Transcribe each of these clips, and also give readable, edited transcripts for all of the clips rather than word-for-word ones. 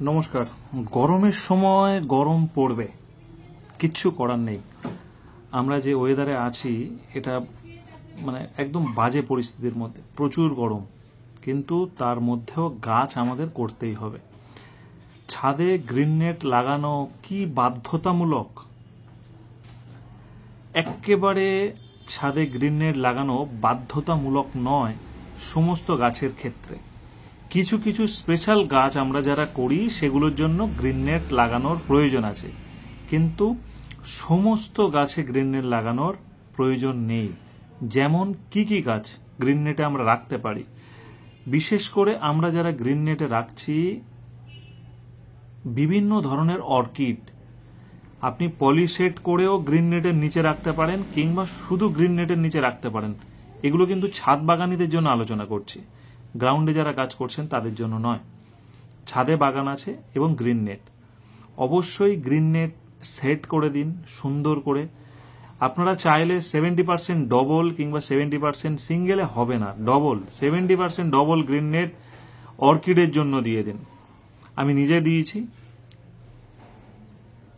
নমস্কার। গরমের সময় গরম পড়বে, কিচ্ছু করার নেই। আমরা যে ওয়েদারে আছি এটা একদম বাজে পরিস্থিতির মধ্যে, প্রচুর গরম, কিন্তু তার মধ্যেও গাছ আমাদের করতেই হবে। ছাদে গ্রিন নেট লাগানো কি বাধ্যতামূলক? একেবারে ছাদে গ্রিন নেট লাগানো বাধ্যতামূলক নয় সমস্ত গাছের ক্ষেত্রে। কিছু কিছু স্পেশাল গাছ আমরা যারা করি সেগুলোর জন্য গ্রিন নেট লাগানোর প্রয়োজন আছে, কিন্তু সমস্ত গাছে গ্রিন নেট লাগানোর প্রয়োজন নেই। যেমন কি কি গাছ গ্রিন নেটে আমরা রাখতে পারি? বিশেষ করে আমরা যারা গ্রিন নেটে রাখছি বিভিন্ন ধরনের অর্কিড, আপনি পলিসেট করেও গ্রিন নেটের নিচে রাখতে পারেন, কিংবা শুধু গ্রিন নেটের নিচে রাখতে পারেন। এগুলো কিন্তু ছাদ বাগানীদের জন্য আলোচনা করছি, গ্রাউন্ডে যারা কাজ করছেন তাদের জন্য নয়। ছাদে বাগান আছে এবং গ্রিন নেট, অবশ্যই গ্রিন নেট সেট করে দিন সুন্দর করে। আপনারা চাইলে 70% ডবল কিংবা 70% সিঙ্গেলে হবে না, ডবল 70% ডবল গ্রিন নেট অর্কিডের জন্য দিয়ে দিন। আমি নিজে দিয়েছি।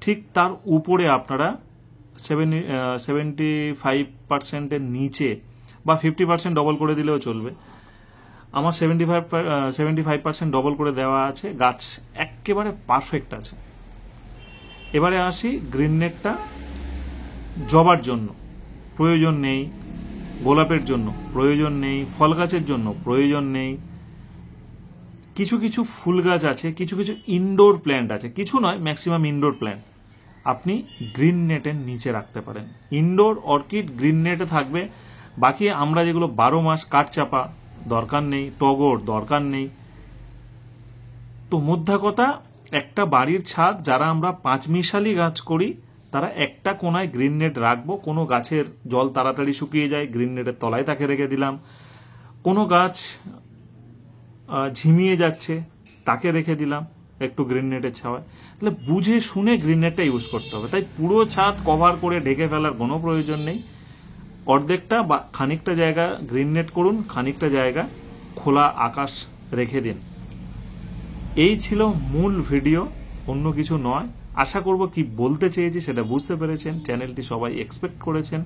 ঠিক তার উপরে আপনারা 75%-এর নিচে বা 50% ডবল করে দিলেও চলবে। আমার 75% ডবল করে দেওয়া আছে, গাছ একেবারে পারফেক্ট আছে। এবারে আসি গ্রিন নেটটা জবার জন্য প্রয়োজন নেই, গোলাপের জন্য প্রয়োজন নেই, ফল গাছের জন্য প্রয়োজন নেই। কিছু কিছু ফুল গাছ আছে, কিছু কিছু ইনডোর প্ল্যান্ট আছে, কিছু নয় ম্যাক্সিমাম ইনডোর প্ল্যান্ট আপনি গ্রিন নেটের নিচে রাখতে পারেন। ইনডোর অর্কিড গ্রিন নেটে থাকবে। বাকি আমরা যেগুলো 12 মাস কাঠচাপা দরকার নেই, টগর দরকার নেই। তো মোদ্দা কথা, একটা বাড়ির ছাদ যারা আমরা 5 মিশালি গাছ করি তারা একটা কোনায় গ্রিন নেট রাখবো। কোনো গাছের জল তাড়াতাড়ি শুকিয়ে যায়, গ্রিন নেটের তলায় তাকে রেখে দিলাম। কোনো গাছ ঝিমিয়ে যাচ্ছে, তাকে রেখে দিলাম একটু গ্রিন নেটের ছাওয়ায়। তাহলে বুঝে শুনে গ্রিন নেটটা ইউজ করতে হবে। তাই পুরো ছাদ কভার করে ঢেকে ফেলার কোনো প্রয়োজন নেই। অর্ধেকটা বা খানিকটা জায়গা গ্রিন নেট করুন, খানিকটা জায়গা খোলা আকাশ রেখে দিন। এই ছিল মূল ভিডিও, অন্য কিছু নয়। আশা করব কি বলতে চেয়েছি সেটা বুঝতে পেরেছেন। চ্যানেলটি সবাই এক্সপেক্ট করেছেন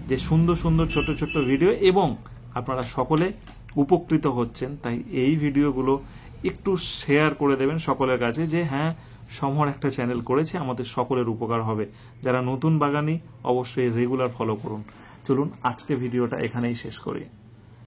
যে সুন্দর সুন্দর ছোট ছোট ভিডিও, এবং আপনারা সকলে উপকৃত হচ্ছেন। তাই এই ভিডিওগুলো একটু শেয়ার করে দেবেন সকলের কাছে, যে হ্যাঁ সমর একটা চ্যানেল করেছে, আমাদের সকলের উপকার হবে। যারা নতুন বাগানি অবশ্যই রেগুলার ফলো করুন। চলুন আজকে ভিডিওটা এখানেই শেষ করি।